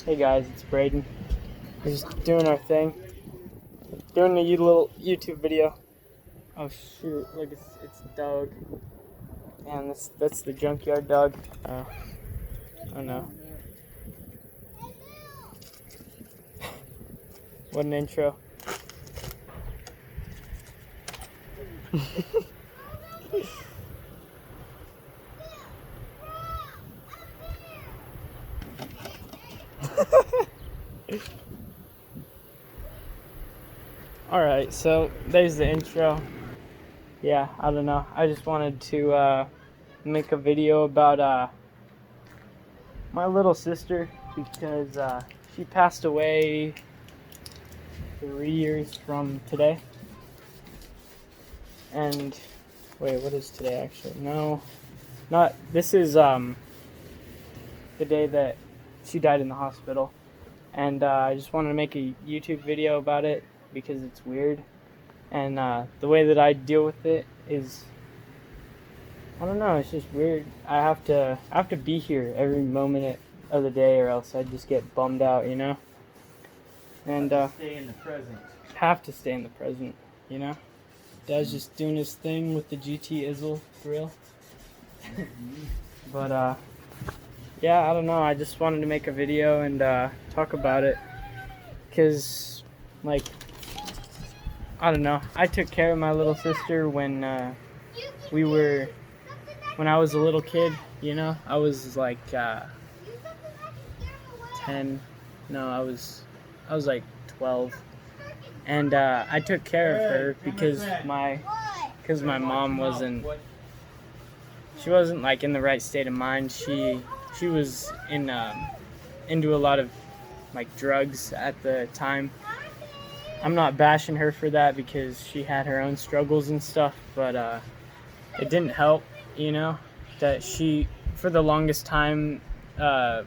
Hey guys, it's Braden. We're just doing our thing. Doing a little YouTube video. Oh shoot, look, it's Doug. Man, that's the junkyard dog. Oh no. What an intro. Alright, so there's the intro. Yeah, I don't know. I just wanted to make a video about my little sister because she passed away 3 years from today. And wait, what is today actually? No, not this is the day that she died in the hospital. And I just wanted to make a YouTube video about it because it's weird. And the way that I deal with it is, I don't know, it's just weird. I have to be here every moment of the day, or else I'd just get bummed out, you know. And stay in the present. Have to stay in the present, you know. Dad's just doing his thing with the GT Izzle grill. But yeah, I don't know. I just wanted to make a video and talk about it, cause like, I don't know. I took care of my little sister when I was a little kid. You know, I was like 10. No, I was like 12, and I took care of her because my mom wasn't like in the right state of mind. She was into a lot of like drugs at the time. I'm not bashing her for that because she had her own struggles and stuff, but it didn't help, you know, that she, for the longest time, for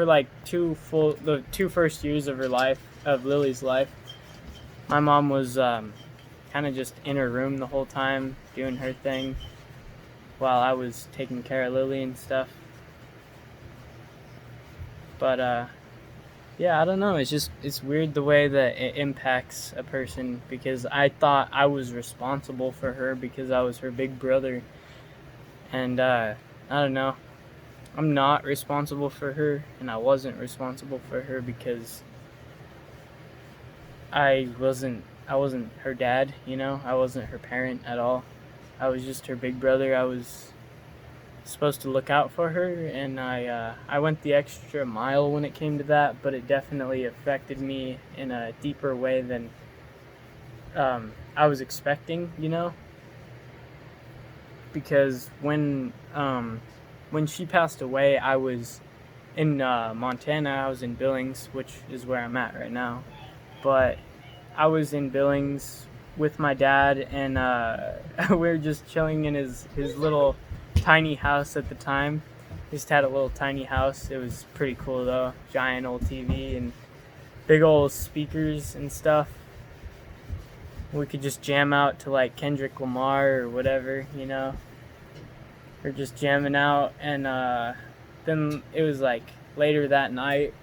like the 2 first years of her life, of Lily's life, my mom was kind of just in her room the whole time doing her thing while I was taking care of Lily and stuff. But yeah, I don't know, it's weird the way that it impacts a person, because I thought I was responsible for her because I was her big brother, and I don't know, I'm not responsible for her, and I wasn't responsible for her because I wasn't her dad, you know. I wasn't her parent at all. I was just her big brother. I was supposed to look out for her, and I went the extra mile when it came to that, but it definitely affected me in a deeper way than I was expecting, you know, because when she passed away, I was in Montana. I was in Billings, which is where I'm at right now, but I was in Billings with my dad, and we were just chilling in his little tiny house at the time. He just had a little tiny house. It was pretty cool though. Giant old TV and big old speakers and stuff. We could just jam out to like Kendrick Lamar or whatever, you know. We're just jamming out, and then it was like later that night,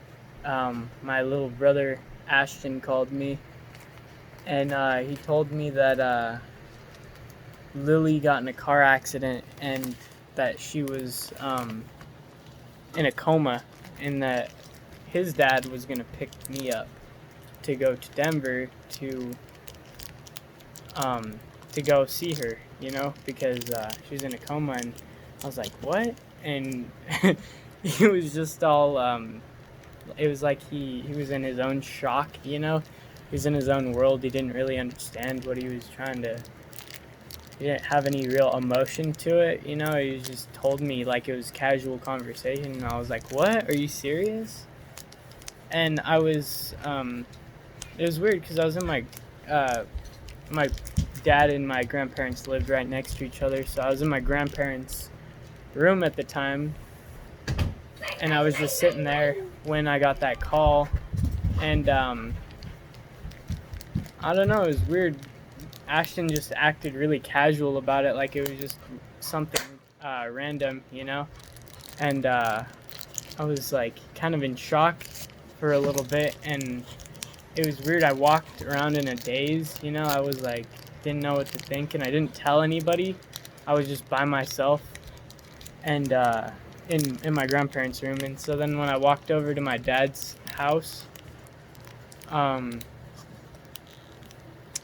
my little brother Ashton called me, and he told me that Lily got in a car accident and that she was in a coma, and that his dad was gonna pick me up to go to Denver to go see her, you know, because she was in a coma. And I was like, what? And he was just all it was like he was in his own shock, you know. He was in his own world. He didn't really understand what he was trying to. He didn't have any real emotion to it, you know. He just told me like it was casual conversation, and I was like, what? Are you serious? And I was, it was weird because I was in my dad and my grandparents lived right next to each other, so I was in my grandparents' room at the time, and I was just sitting there when I got that call, and I don't know, it was weird. Ashton just acted really casual about it, like it was just something random, you know. And I was like kind of in shock for a little bit, and it was weird. I walked around in a daze, you know. I was like, didn't know what to think, and I didn't tell anybody. I was just by myself, and in my grandparents' room. And so then when I walked over to my dad's house, um,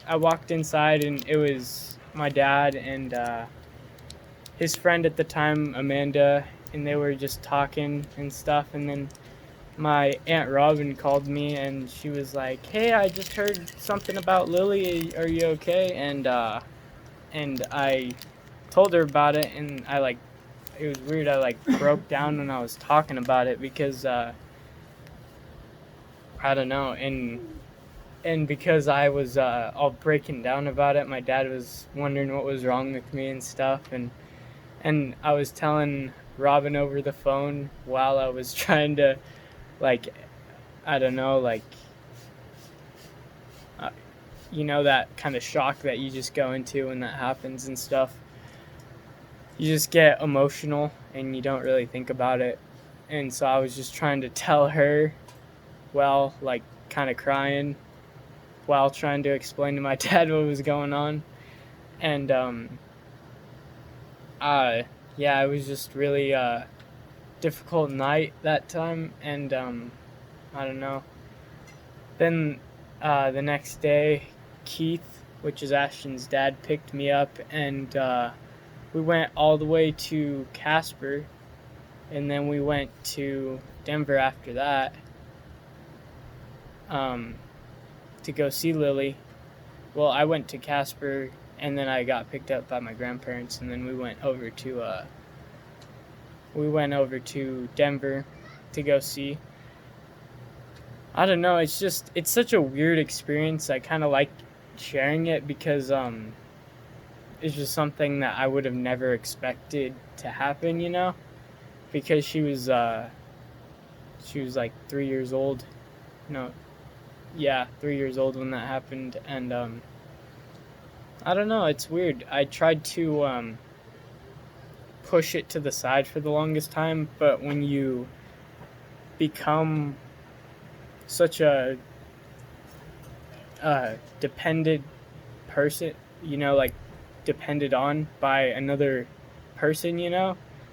I walked inside, and it was my dad and his friend at the time, Amanda, and they were just talking and stuff. And then my Aunt Robin called me, and she was like, "Hey, I just heard something about Lily. Are you okay?" And I told her about it, and it was weird. I like broke down when I was talking about it because I don't know, and because I was all breaking down about it, my dad was wondering what was wrong with me and stuff, and I was telling Robin over the phone while I was trying to, like, I don't know, like, uh, that kind of shock that you just go into when that happens and stuff. You just get emotional and you don't really think about it. And so I was just trying to tell her, well, like, kind of crying while trying to explain to my dad what was going on. And yeah, it was just really difficult night that time. And I don't know. Then the next day, Keith, which is Ashton's dad, picked me up, and we went all the way to Casper, and then we went to Denver after that, to go see Lily. Well, I went to Casper, and then I got picked up by my grandparents, and then we went over to Denver to go see. I don't know, it's such a weird experience. I kind of like sharing it because it's just something that I would have never expected to happen, because she was like 3 years old. No, yeah, 3 years old when that happened. And I don't know, it's weird. I tried to push it to the side for the longest time, but when you become such a dependent person, like depended on by another person,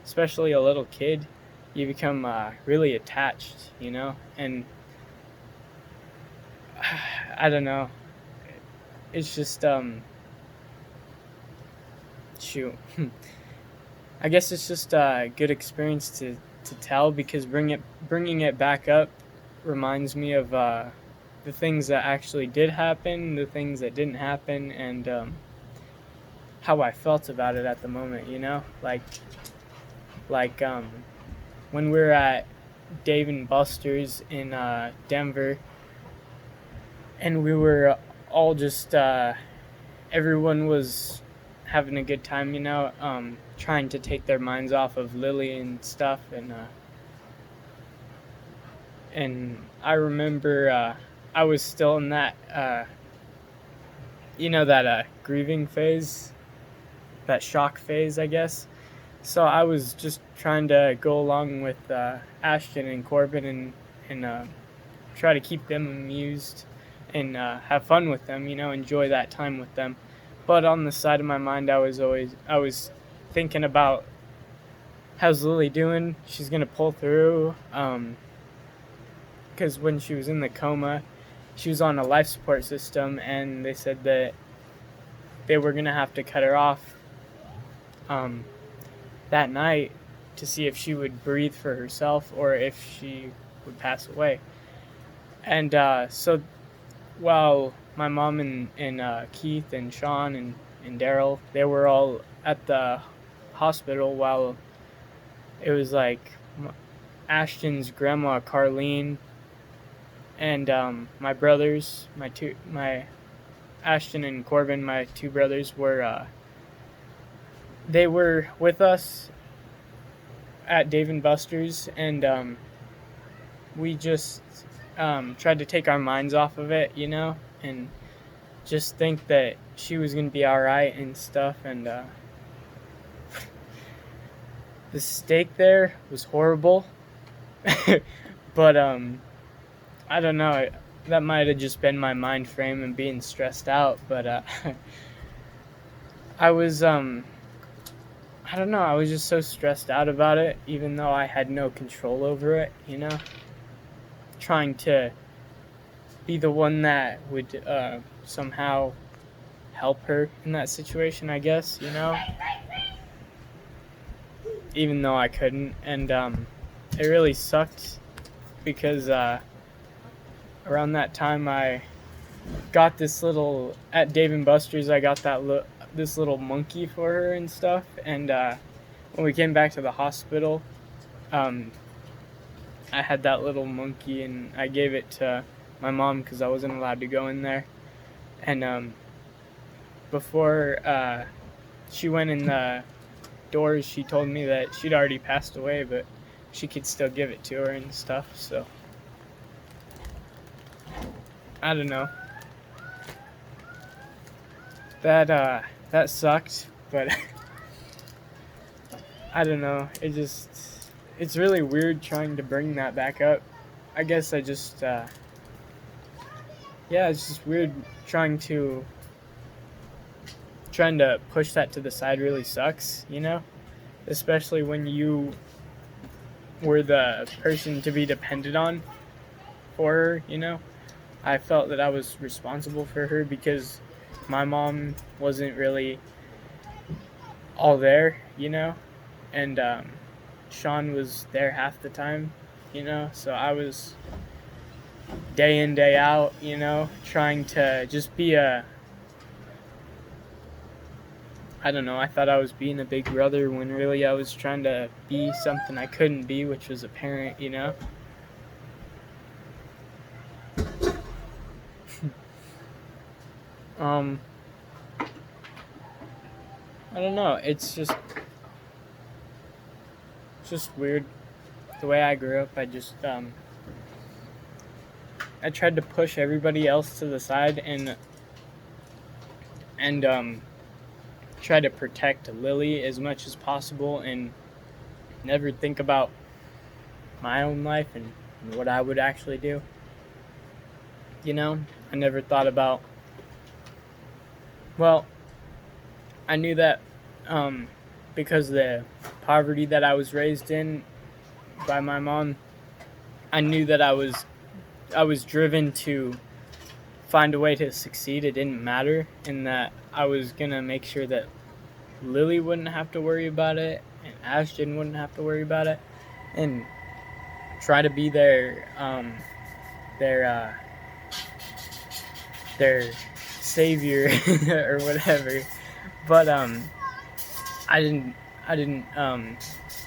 especially a little kid, you become really attached, and I don't know. It's just shoot. I guess it's just a good experience to tell, because bringing it back up reminds me of the things that actually did happen, the things that didn't happen, and how I felt about it at the moment. Like when we were at Dave and Buster's in Denver, and we were all just everyone was having a good time, trying to take their minds off of Lily and stuff, and I remember I was still in that that grieving phase, that shock phase, I guess. So I was just trying to go along with Ashton and Corbin, and try to keep them amused and have fun with them, enjoy that time with them. But on the side of my mind, I was thinking about, how's Lily doing? She's gonna pull through. Because when she was in the coma, she was on a life support system, and they said that they were gonna have to cut her off that night to see if she would breathe for herself or if she would pass away. And so while my mom and Keith and Sean and Daryl, they were all at the hospital, while it was like Ashton's grandma Carlene and my brothers, my Ashton and Corbin, my two brothers, they were with us at Dave & Buster's, and we just tried to take our minds off of it, and just think that she was going to be alright and stuff. And the steak there was horrible. But I don't know. That might have just been my mind frame and being stressed out. But I was I don't know. I was just so stressed out about it, even though I had no control over it. Trying to be the one that would somehow help her in that situation, I guess. Even though I couldn't, and it really sucked because around that time I got this little at Dave and Buster's. I got this little monkey for her and stuff. And when we came back to the hospital, I had that little monkey and I gave it to my mom because I wasn't allowed to go in there. And before she went in the doors, she told me that she'd already passed away, but she could still give it to her and stuff. So I don't know. That sucked, but I don't know. It's really weird trying to bring that back up. I guess it's just weird trying to push that to the side really sucks, especially when you were the person to be depended on for her. I felt that I was responsible for her because my mom wasn't really all there, and Sean was there half the time, so I was day in, day out, trying to just be I don't know, I thought I was being a big brother when really I was trying to be something I couldn't be, which was a parent, I don't know, it's just weird. The way I grew up, I tried to push everybody else to the side and try to protect Lily as much as possible and never think about my own life and what I would actually do. I never thought about, well, I knew that because of the poverty that I was raised in by my mom, I knew that I was driven to find a way to succeed. It didn't matter, and that I was gonna make sure that Lily wouldn't have to worry about it and Ashton wouldn't have to worry about it, and try to be their savior or whatever. But I didn't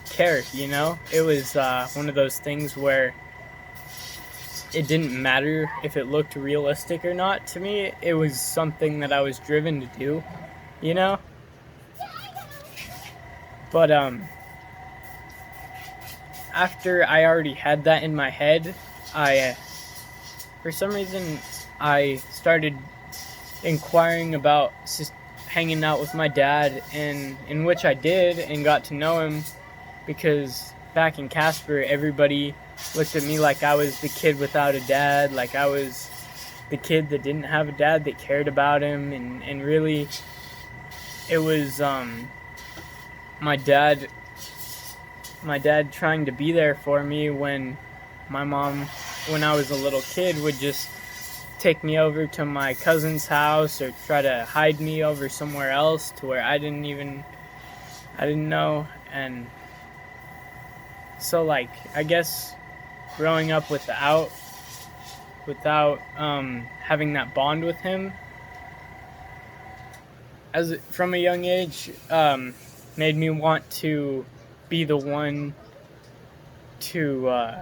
care. It was one of those things where it didn't matter if it looked realistic or not to me. It was something that I was driven to do, But after I already had that in my head, for some reason, I started inquiring about hanging out with my dad, and in which I did and got to know him, because back in Casper, everybody looked at me like I was the kid without a dad, like I was the kid that didn't have a dad that cared about him, and really, it was my dad trying to be there for me when my mom, when I was a little kid, would just take me over to my cousin's house or try to hide me over somewhere else to where I didn't know. And so, I guess growing up without having that bond with him from a young age, made me want to be the one to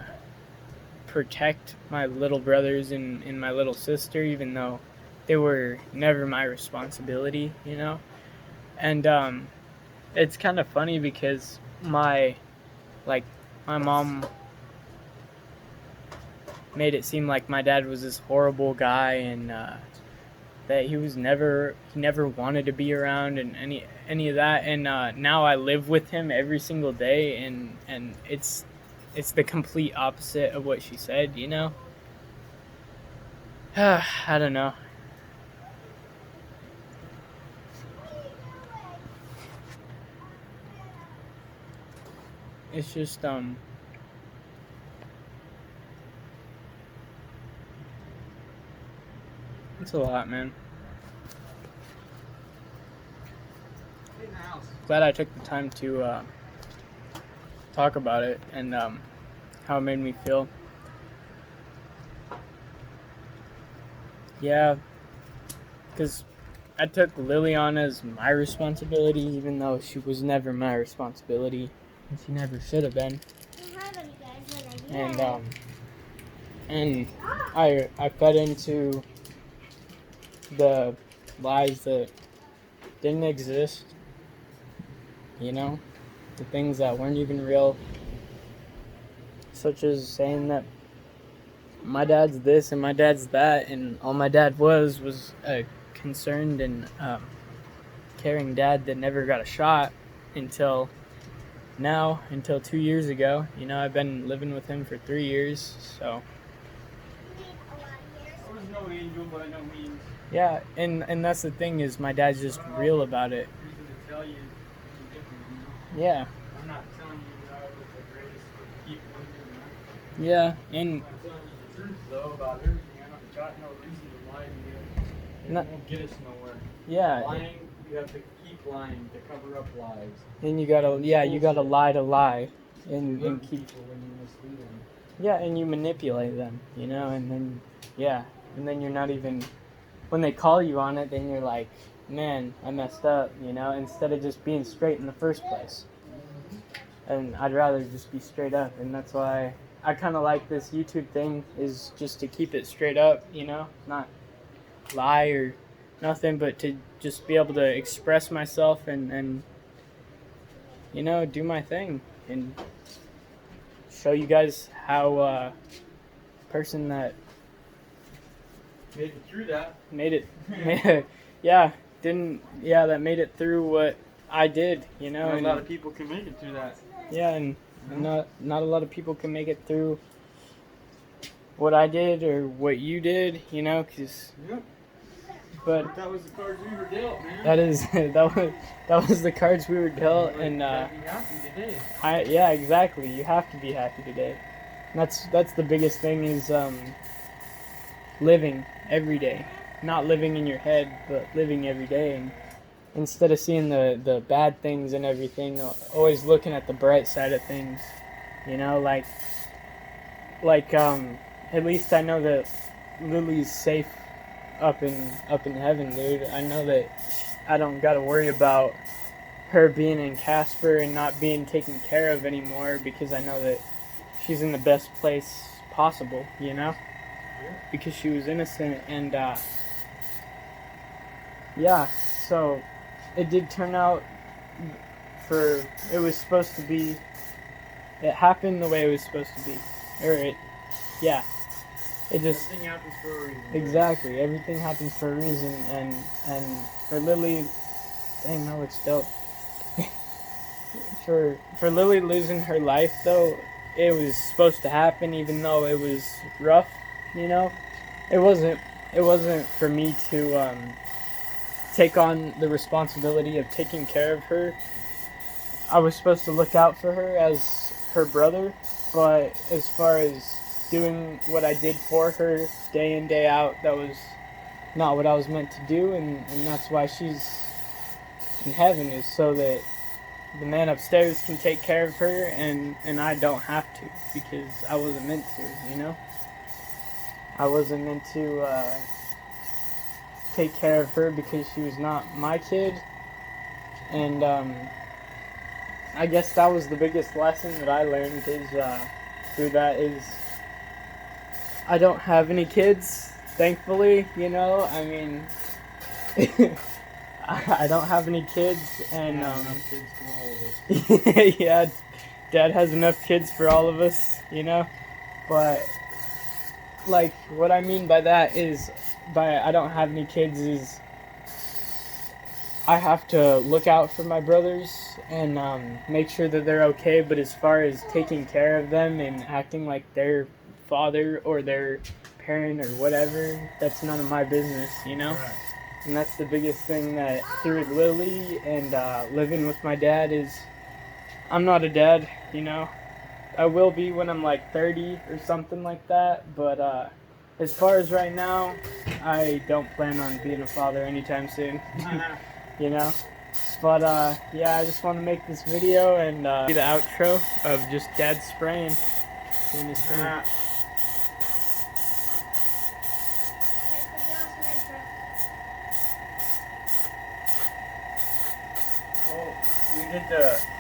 protect my little brothers and my little sister, even though they were never my responsibility, And it's kind of funny because my mom made it seem like my dad was this horrible guy, and that he never wanted to be around and any of that. And now I live with him every single day, and it's it's the complete opposite of what she said, you know? I don't know. It's just it's a lot, man. Glad I took the time to talk about it and how it made me feel. Yeah, because I took Lily on as my responsibility, even though she was never my responsibility, and she never should have been. And I fed into the lies that didn't exist, you know, the things that weren't even real, such as saying that my dad's this and my dad's that, and all my dad was a concerned and caring dad that never got a shot until 2 years ago. You know, I've been living with him for 3 years, so. I was no angel by no means. Yeah, and that's the thing, is my dad's just real about it. Yeah. I'm not telling you that I was the greatest of people in your life. Yeah, and I'm telling you the truth though about everything. I don't got no reason to lie to you. It won't get us nowhere. Yeah. Lying, you have to keep lying to cover up lies. And you gotta lie to lie, and keep people when you mislead them. Yeah, and you manipulate them, you know, and then and then you're not even, when they call you on it, then you're like, man, I messed up, you know, instead of just being straight in the first place. And I'd rather just be straight up, and that's why I kind of like this YouTube thing, is just to keep it straight up, you know, not lie or nothing, but to just be able to express myself and you know, do my thing and show you guys how person that made it through that that made it through what I did, you know. Not a lot of people can make it through that. Yeah, and not a lot of people can make it through what I did or what you did, you know, because. Yep. But that was the cards we were dealt, man. that was the cards we were dealt, and be happy today. Yeah, exactly. You have to be happy today. And that's the biggest thing, is living every day, not living in your head, but living every day. And instead of seeing the bad things and everything, always looking at the bright side of things. You know, like at least I know that Lily's safe up in heaven, dude. I know that I don't gotta worry about her being in Casper and not being taken care of anymore, because I know that she's in the best place possible, you know? Yeah. Because she was innocent, and so it did turn out it was supposed to be, it happened the way it was supposed to be. It just, everything happens for a reason. Exactly, everything happens for a reason, and for Lily, dang, that looks dope. for Lily losing her life, though, it was supposed to happen, even though it was rough, you know. It wasn't for me to take on the responsibility of taking care of her. I was supposed to look out for her as her brother, but as far as doing what I did for her day in, day out, that was not what I was meant to do, and that's why she's in heaven, is so that the man upstairs can take care of her, and I don't have to, because I wasn't meant to, you know? I wasn't meant to take care of her because she was not my kid, and I guess that was the biggest lesson that I learned, is through that, is I don't have any kids, thankfully, you know. I mean, I don't have any kids, and kids for all of us. yeah, Dad has enough kids for all of us, you know. But like, what I mean by that is, by I don't have any kids, is I have to look out for my brothers and make sure that they're okay. But as far as taking care of them and acting like their father or their parent or whatever, that's none of my business, you know? Right. And that's the biggest thing that through Lily and living with my dad is I'm not a dad, you know? I will be when I'm like 30 or something like that, but as far as right now, I don't plan on being a father anytime soon, you know? But yeah, I just want to make this video and be the outro of just dad spraying doing his thing. Well, we did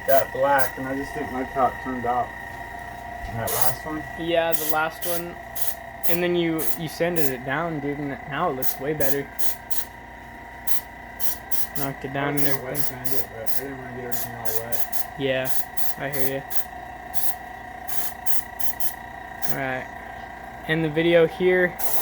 that black, and I just didn't like how it turned out. That last one? Yeah, the last one. And then you sanded it down, dude, and now it looks way better. Knocked it down and I was gonna wet everything. sand it, but I didn't want to get everything all wet. Yeah, I hear you. Alright. End the video here.